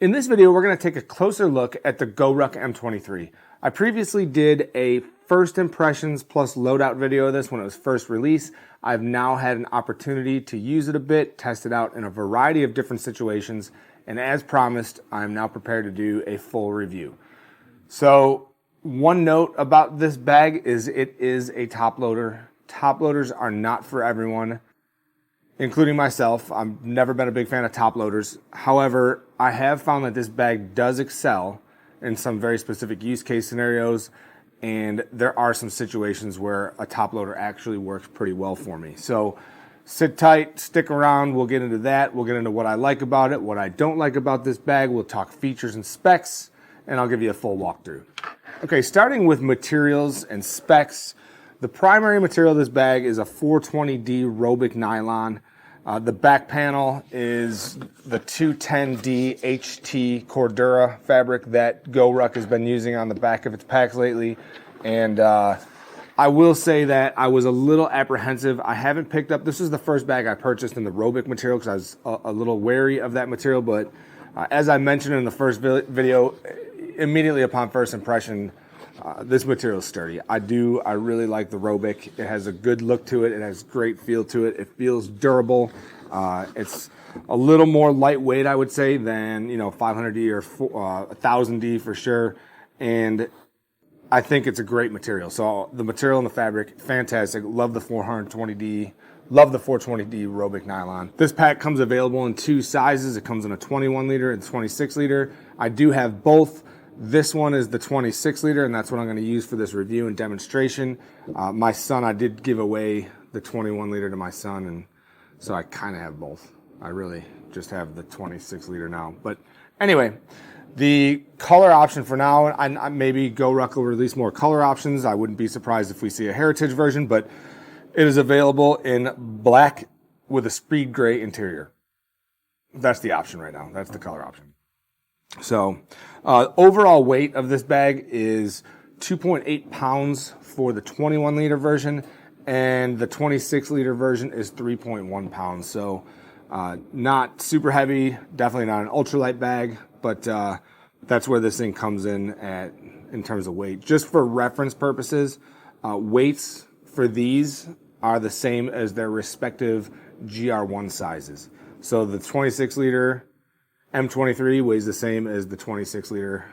In this video, we're going to take a closer look at the GORUCK M23. I previously did a first impressions plus loadout video of this when it was first released. I've now had an opportunity to use it a bit, test it out in a variety of different situations, and as promised, I'm now prepared to do a full review. So, one note about this bag is it is a top loader. Top loaders are not for everyone, including myself. I've never been a big fan of top loaders. However, I have found that this bag does excel in some very specific use case scenarios, and there are some situations where a top loader actually works pretty well for me. So sit tight, stick around, we'll get into that. We'll get into what I like about it, what I don't like about this bag. We'll talk features and specs, and I'll give you a full walkthrough. Okay, starting with materials and specs. The primary material of this bag is a 420D Robic nylon. The back panel is the 210D HT Cordura fabric that GORUCK has been using on the back of its packs lately. And I will say that I was a little apprehensive. I haven't picked up, this is the first bag I purchased in the Robic material because I was a little wary of that material. But as I mentioned in the first video, immediately upon first impression, this material is sturdy. I really like the Robic. It has a good look to it. It has great feel to it. It feels durable. It's a little more lightweight, I would say, than 500D or 1000D for sure. And I think it's a great material. So the material and the fabric, fantastic. Love the 420D. Love the 420D Robic nylon. This pack comes available in two sizes. It comes in a 21 liter and 26 liter. I do have both. This one is the 26 liter, and that's what I'm going to use for this review and demonstration. My son, I did give away the 21 liter to my son, and so I kind of have both. I really just have the 26 liter now. But anyway, the color option for now, and maybe GORUCK will release more color options. I wouldn't be surprised if we see a heritage version, but it is available in black with a speed gray interior. That's the option right now. That's the color option. So, overall weight of this bag is 2.8 pounds for the 21 liter version, and the 26 liter version is 3.1 pounds. So, not super heavy, definitely not an ultralight bag, but that's where this thing comes in terms of weight. Just for reference purposes, weights for these are the same as their respective GR1 sizes. So the 26 liter M23 weighs the same as the 26 liter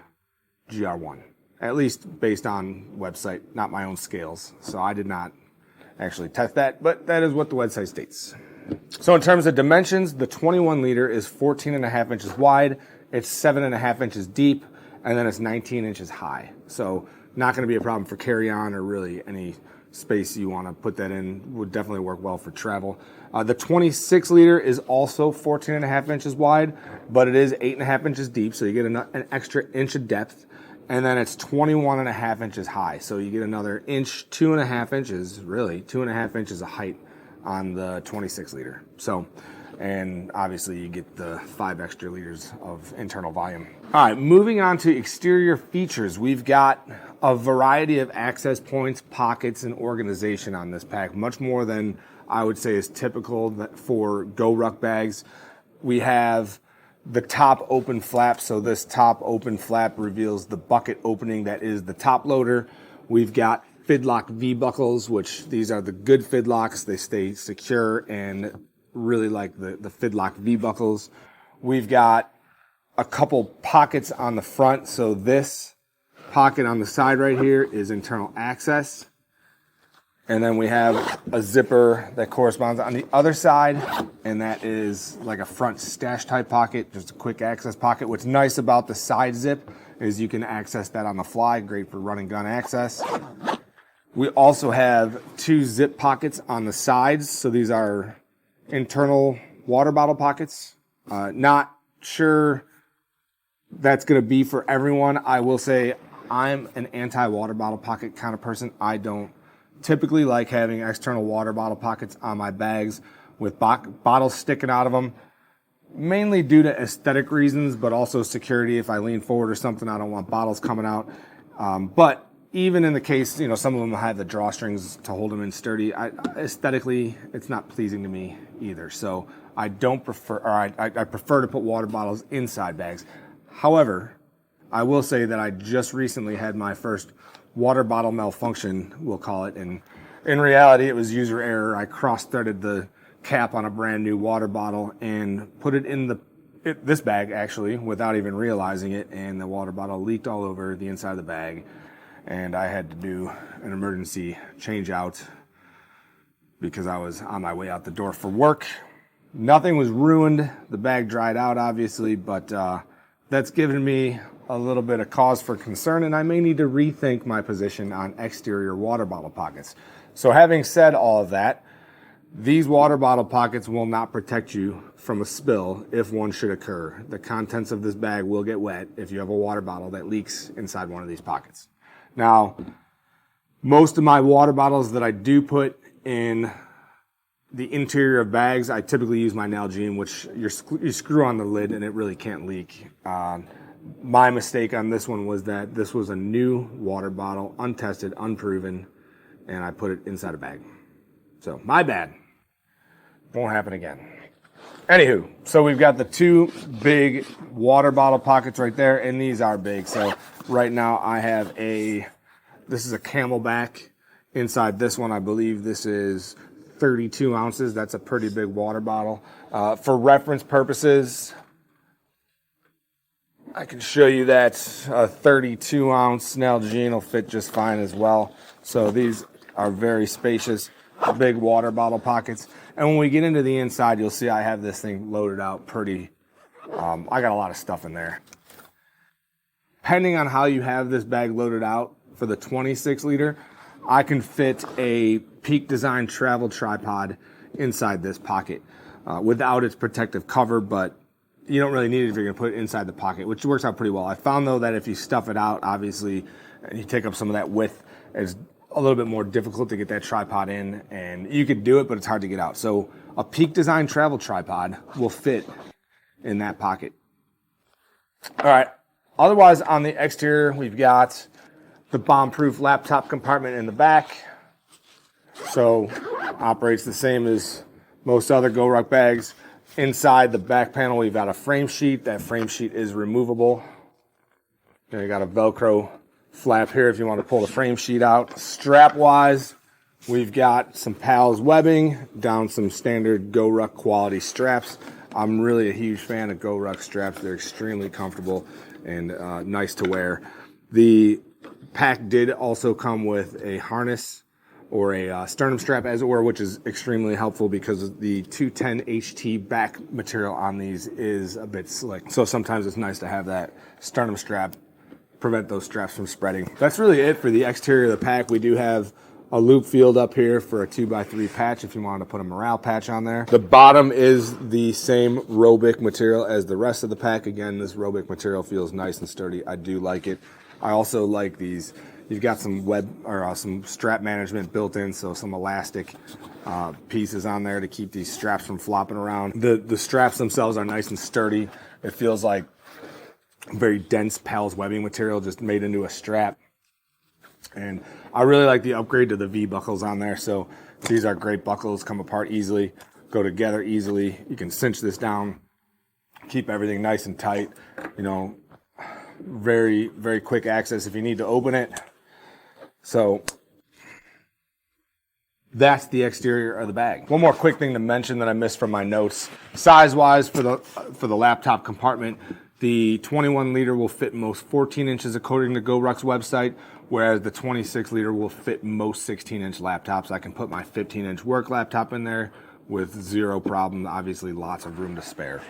GR1, at least based on website, not my own scales. So I did not actually test that, but that is what the website states. So in terms of dimensions, the 21 liter is 14.5 inches wide, it's 7.5 inches deep, and then it's 19 inches high. So not going to be a problem for carry-on or really any space you want to put that in. Would definitely work well for travel. The 26 liter is also 14.5 inches wide, but it is 8.5 inches deep, so you get an extra inch of depth, and then it's 21.5 inches high, so you get another inch, 2.5 inches, really 2.5 inches of height on the 26 liter. So, and obviously you get the 5 extra liters of internal volume. All right, moving on to exterior features. We've got a variety of access points, pockets, and organization on this pack, much more than I would say is typical for GORUCK bags. We have the top open flap, so this top open flap reveals the bucket opening that is the top loader. We've got fidlock V-buckles, which these are the good fidlocks. They stay secure and really like the fidlock V-buckles. We've got a couple pockets on the front, so this pocket on the side right here is internal access. And then we have a zipper that corresponds on the other side, and that is like a front stash type pocket, just a quick access pocket. What's nice about the side zip is you can access that on the fly, great for run and gun access. We also have 2 zip pockets on the sides, so these are internal water bottle pockets. Not sure that's going to be for everyone. I will say I'm an anti-water bottle pocket kind of person. I don't typically like having external water bottle pockets on my bags with bottles sticking out of them, mainly due to aesthetic reasons, but also security. If I lean forward or something, I don't want bottles coming out. But even in the case, some of them have the drawstrings to hold them in sturdy. Aesthetically, it's not pleasing to me either. So I don't prefer, or I prefer to put water bottles inside bags. However, I will say that I just recently had my first water bottle malfunction, we'll call it, and in reality it was user error. I cross-threaded the cap on a brand new water bottle and put it in this bag actually without even realizing it, and the water bottle leaked all over the inside of the bag, and I had to do an emergency change out because I was on my way out the door for work. Nothing was ruined. The bag dried out obviously, but that's given me a little bit of cause for concern, and I may need to rethink my position on exterior water bottle pockets. So having said all of that, these water bottle pockets will not protect you from a spill if one should occur. The contents of this bag will get wet if you have a water bottle that leaks inside one of these pockets. Now, most of my water bottles that I do put in the interior of bags, I typically use my Nalgene, which you screw on the lid and it really can't leak. My mistake on this one was that this was a new water bottle, untested, unproven, and I put it inside a bag. So my bad. Won't happen again. Anywho, so we've got the two big water bottle pockets right there, and these are big. So right now I have this is a Camelback. Inside this one, I believe this is 32 ounces. That's a pretty big water bottle. For reference purposes, I can show you that a 32 ounce Nalgene will fit just fine as well. So these are very spacious, big water bottle pockets. And when we get into the inside, you'll see I have this thing loaded out pretty, I got a lot of stuff in there. Depending on how you have this bag loaded out, for the 26 liter, I can fit a Peak Design travel tripod inside this pocket without its protective cover, but you don't really need it if you're going to put it inside the pocket, which works out pretty well. I found, though, that if you stuff it out, obviously, and you take up some of that width, it's a little bit more difficult to get that tripod in, and you could do it, but it's hard to get out. So a Peak Design travel tripod will fit in that pocket. All right. Otherwise, on the exterior, we've got the bomb-proof laptop compartment in the back. So operates the same as most other GORUCK bags. Inside the back panel, we've got a frame sheet. That frame sheet is removable. You got a Velcro flap here if you want to pull the frame sheet out. Strap-wise, we've got some PALS webbing, down some standard GORUCK quality straps. I'm really a huge fan of GORUCK straps. They're extremely comfortable and nice to wear. The pack did also come with a harness or a sternum strap, as it were, which is extremely helpful because the 210 HT back material on these is a bit slick. So sometimes it's nice to have that sternum strap, prevent those straps from spreading. That's really it for the exterior of the pack. We do have a loop field up here for a 2x3 patch if you wanted to put a morale patch on there. The bottom is the same Robic material as the rest of the pack. Again, this Robic material feels nice and sturdy. I do like it. I also like these. You've got some some strap management built in, so some elastic pieces on there to keep these straps from flopping around. The straps themselves are nice and sturdy. It feels like very dense PALS webbing material just made into a strap. And I really like the upgrade to the V buckles on there. So these are great buckles, come apart easily, go together easily. You can cinch this down, keep everything nice and tight. You know, very, very quick access if you need to open it. So that's the exterior of the bag. One more quick thing to mention that I missed from my notes. Size-wise for the laptop compartment, the 21 liter will fit most 14 inches according to GORUCK's website, whereas the 26 liter will fit most 16-inch laptops. I can put my 15-inch work laptop in there with zero problem. Obviously, lots of room to spare.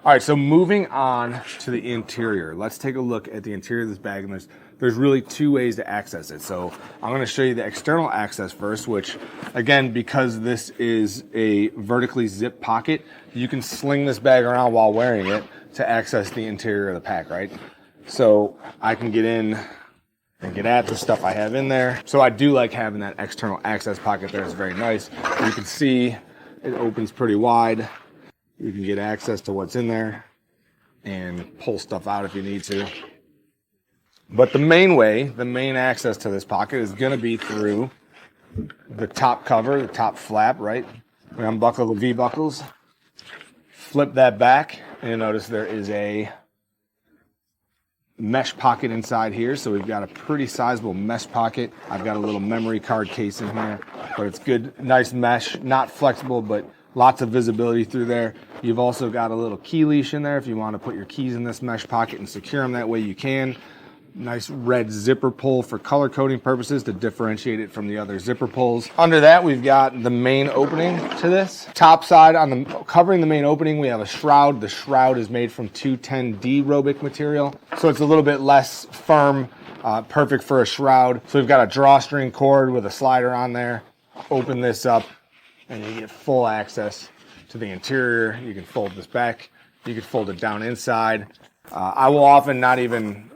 All right, so moving on to the interior. Let's take a look at the interior of this bag, and there's really two ways to access it. So I'm going to show you the external access first, which, again, because this is a vertically zipped pocket, you can sling this bag around while wearing it to access the interior of the pack, right? So I can get in and get at the stuff I have in there. So I do like having that external access pocket there. It's very nice. You can see it opens pretty wide. You can get access to what's in there and pull stuff out if you need to. But the main access to this pocket is going to be through the top cover, the top flap, right? We unbuckle the V buckles, flip that back, And you'll notice there is a mesh pocket inside here, so we've got a pretty sizable mesh pocket. I've got a little memory card case in here, but it's good, nice mesh, not flexible, but lots of visibility through there. You've also got a little key leash in there if you want to put your keys in this mesh pocket and secure them that way you can. Nice red zipper pull for color coding purposes to differentiate it from the other zipper pulls. Under that, we've got the main opening to this. Top side, covering the main opening, we have a shroud. The shroud is made from 210D Robic material, so it's a little bit less firm, perfect for a shroud. So we've got a drawstring cord with a slider on there. Open this up, and you get full access to the interior. You can fold this back. You can fold it down inside. I will often not even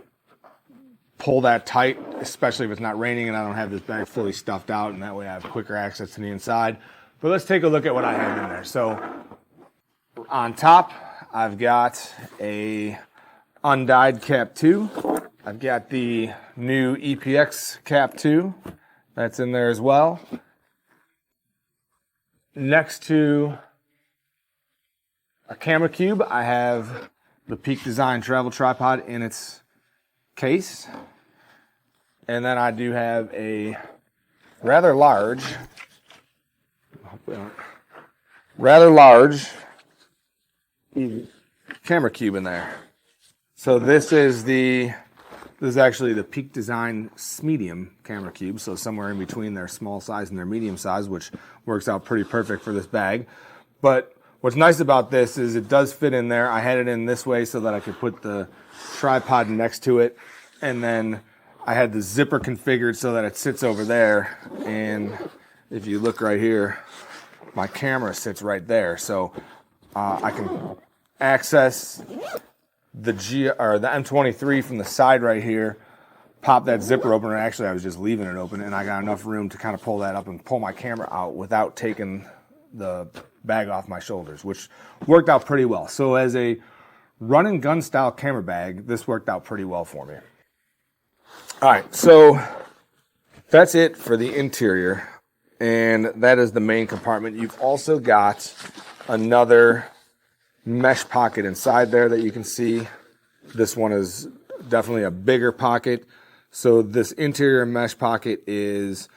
pull that tight, especially if it's not raining and I don't have this bag fully stuffed out, and that way I have quicker access to the inside. But let's take a look at what I have in there. So on top, I've got a undyed cap 2. I've got the new EPX cap 2. That's in there as well. Next to a camera cube, I have the Peak Design travel tripod in its case. And then I do have a rather large camera cube in there. So this is actually the Peak Design medium camera cube, so somewhere in between their small size and their medium size, which works out pretty perfect for this bag. But what's nice about this is it does fit in there. I had it in this way so that I could put the tripod next to it, and then I had the zipper configured so that it sits over there, and if you look right here, my camera sits right there, so I can access the M23 from the side right here, pop that zipper open, or actually I was just leaving it open, and I got enough room to kind of pull that up and pull my camera out without taking the bag off my shoulders, which worked out pretty well. So as a run and gun style camera bag, this worked out pretty well for me. All right, so that's it for the interior, and that is the main compartment. You've also got another mesh pocket inside there that you can see. This one is definitely a bigger pocket. So this interior mesh pocket is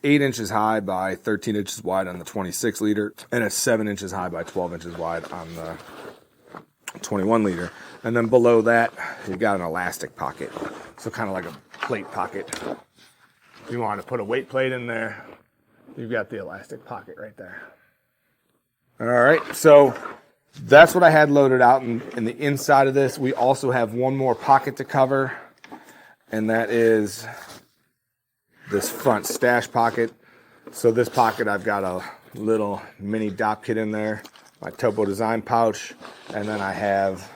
8 inches high by 13 inches wide on the 26 liter, and it's 7 inches high by 12 inches wide on the 21 liter. And then below that, you've got an elastic pocket. So kind of like a plate pocket. If you want to put a weight plate in there, you've got the elastic pocket right there. All right, so that's what I had loaded out in the inside of this. We also have one more pocket to cover, and that is this front stash pocket. So this pocket, I've got a little mini dop kit in there, my Topo Design pouch, and then I have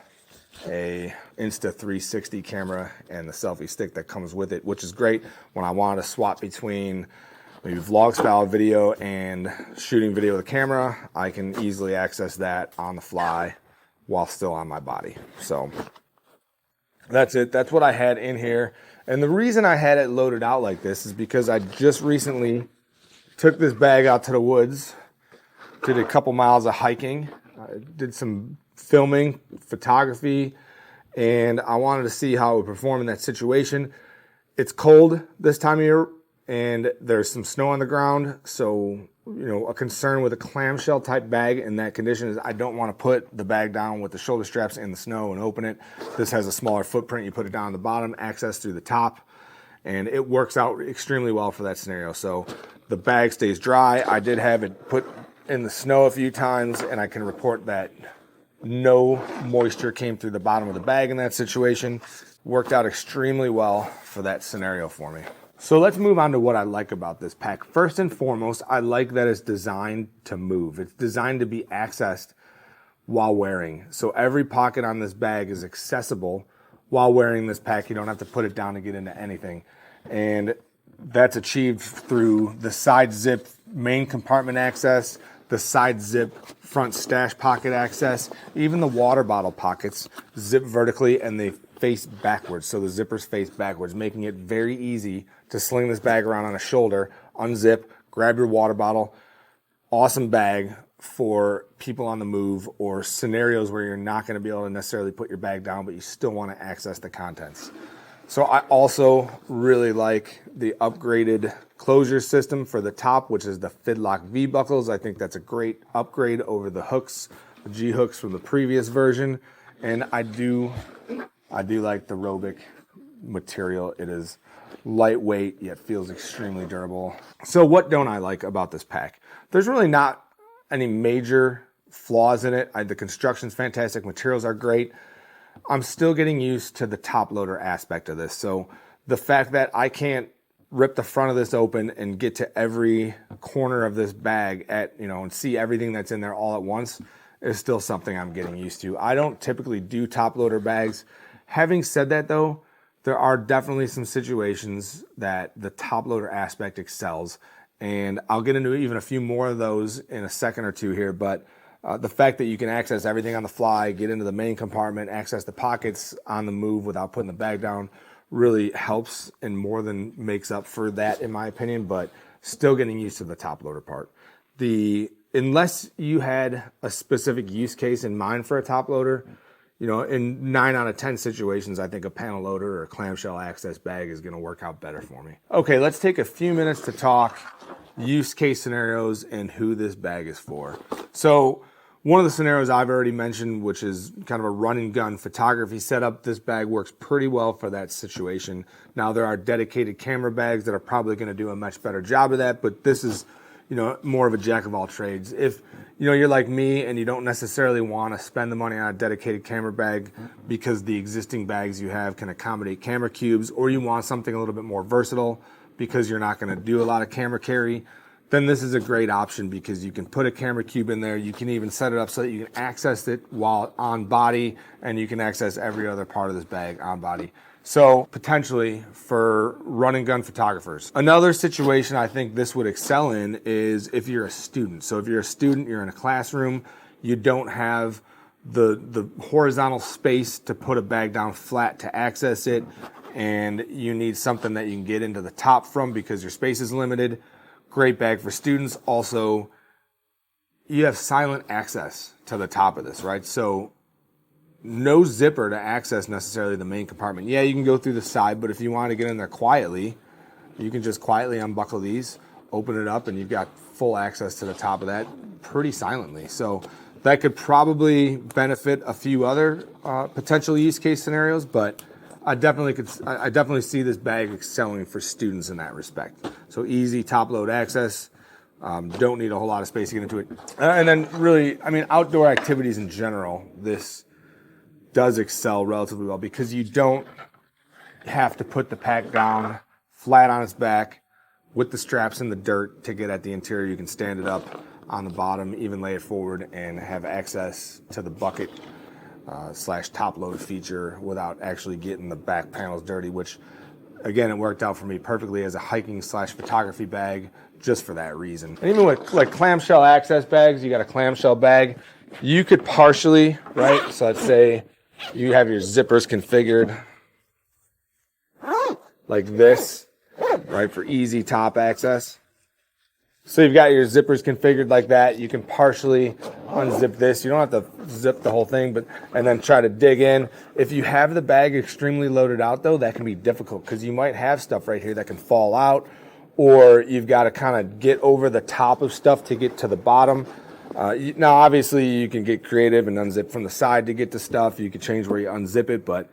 a Insta360 camera and the selfie stick that comes with it, which is great when I want to swap between maybe vlog style video and shooting video with a camera. I can easily access that on the fly while still on my body. So that's it. That's what I had in here. And the reason I had it loaded out like this is because I just recently took this bag out to the woods, did a couple miles of hiking, did some filming, photography, and I wanted to see how it would perform in that situation. It's cold this time of year, and there's some snow on the ground, so a concern with a clamshell type bag in that condition is I don't want to put the bag down with the shoulder straps in the snow and open it. This has a smaller footprint. You put it down on the bottom, access through the top, and it works out extremely well for that scenario. So the bag stays dry. I did have it put in the snow a few times, and I can report that no moisture came through the bottom of the bag in that situation. Worked out extremely well for that scenario for me. So let's move on to what I like about this pack. First and foremost, I like that it's designed to move. It's designed to be accessed while wearing. So every pocket on this bag is accessible while wearing this pack. You don't have to put it down to get into anything. And that's achieved through the side zip main compartment access, the side zip front stash pocket access, even the water bottle pockets zip vertically and they face backwards. So the zippers face backwards, making it very easy to sling this bag around on a shoulder, unzip, grab your water bottle. Awesome bag, for people on the move or scenarios where you're not going to be able to necessarily put your bag down, but you still want to access the contents. So I also really like the upgraded closure system for the top, which is the Fidlock V buckles. I think that's a great upgrade over the hooks, the G hooks from the previous version. And I do like the Robic material. It is lightweight, yet feels extremely durable. So what don't I like about this pack? There's really not any major flaws in it. The construction's fantastic, materials are great. I'm still getting used to the top loader aspect of this. So the fact that I can't rip the front of this open and get to every corner of this bag and see everything that's in there all at once is still something I'm getting used to. I don't typically do top loader bags. Having said that though, there are definitely some situations that the top loader aspect excels. And I'll get into even a few more of those in a second or two here, but the fact that you can access everything on the fly, get into the main compartment, access the pockets on the move without putting the bag down really helps and more than makes up for that in my opinion, but still getting used to the top loader part. Unless you had a specific use case in mind for a top loader, in 9 out of 10 situations, I think a panel loader or a clamshell access bag is going to work out better for me. Okay, let's take a few minutes to talk use case scenarios and who this bag is for. So one of the scenarios I've already mentioned, which is kind of a run and gun photography setup, this bag works pretty well for that situation. Now there are dedicated camera bags that are probably going to do a much better job of that, but this is more of a jack of all trades. If you're like me and you don't necessarily want to spend the money on a dedicated camera bag because the existing bags you have can accommodate camera cubes, or you want something a little bit more versatile because you're not going to do a lot of camera carry, then this is a great option because you can put a camera cube in there. You can even set it up so that you can access it while on body, and you can access every other part of this bag on body. So potentially for run and gun photographers. Another situation I think this would excel in is if you're a student. So if you're a student, you're in a classroom, you don't have the horizontal space to put a bag down flat to access it, and you need something that you can get into the top from because your space is limited. Great bag for students. Also, you have silent access to the top of this, right? So no zipper to access necessarily the main compartment. Yeah, you can go through the side, but if you want to get in there quietly, you can just quietly unbuckle these, open it up, and you've got full access to the top of that pretty silently. So that could probably benefit a few other potential use case scenarios, but I definitely see this bag excelling for students in that respect. So easy top load access, don't need a whole lot of space to get into it. And then really, outdoor activities in general, this does excel relatively well because you don't have to put the pack down flat on its back with the straps in the dirt to get at the interior. You can stand it up on the bottom, even lay it forward and have access to the bucket / top load feature without actually getting the back panels dirty, which again, it worked out for me perfectly as a hiking / photography bag just for that reason. And even with like clamshell access bags, you got a clamshell bag, you could partially, right? So let's say you have your zippers configured like this, right, for easy top access. So you've got your zippers configured like that. You can partially unzip this. You don't have to zip the whole thing, and then try to dig in. If you have the bag extremely loaded out, though, that can be difficult because you might have stuff right here that can fall out, or you've got to kind of get over the top of stuff to get to the bottom. Now, obviously, you can get creative and unzip from the side to get to stuff. You can change where you unzip it, but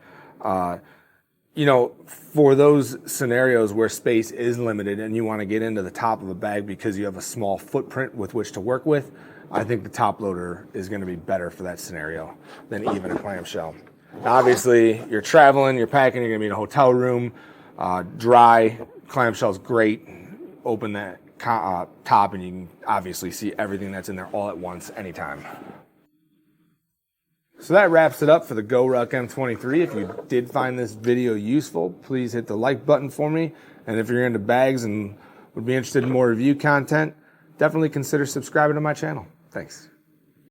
for those scenarios where space is limited and you want to get into the top of a bag because you have a small footprint with which to work with, I think the top loader is going to be better for that scenario than even a clamshell. Now, obviously, you're traveling, you're packing, you're going to be in a hotel room, dry. Clamshell's great. Open that top and you can obviously see everything that's in there all at once anytime. So that wraps it up for the GORUCK M23. If you did find this video useful, please hit the like button for me. And if you're into bags and would be interested in more review content, definitely consider subscribing to my channel. Thanks.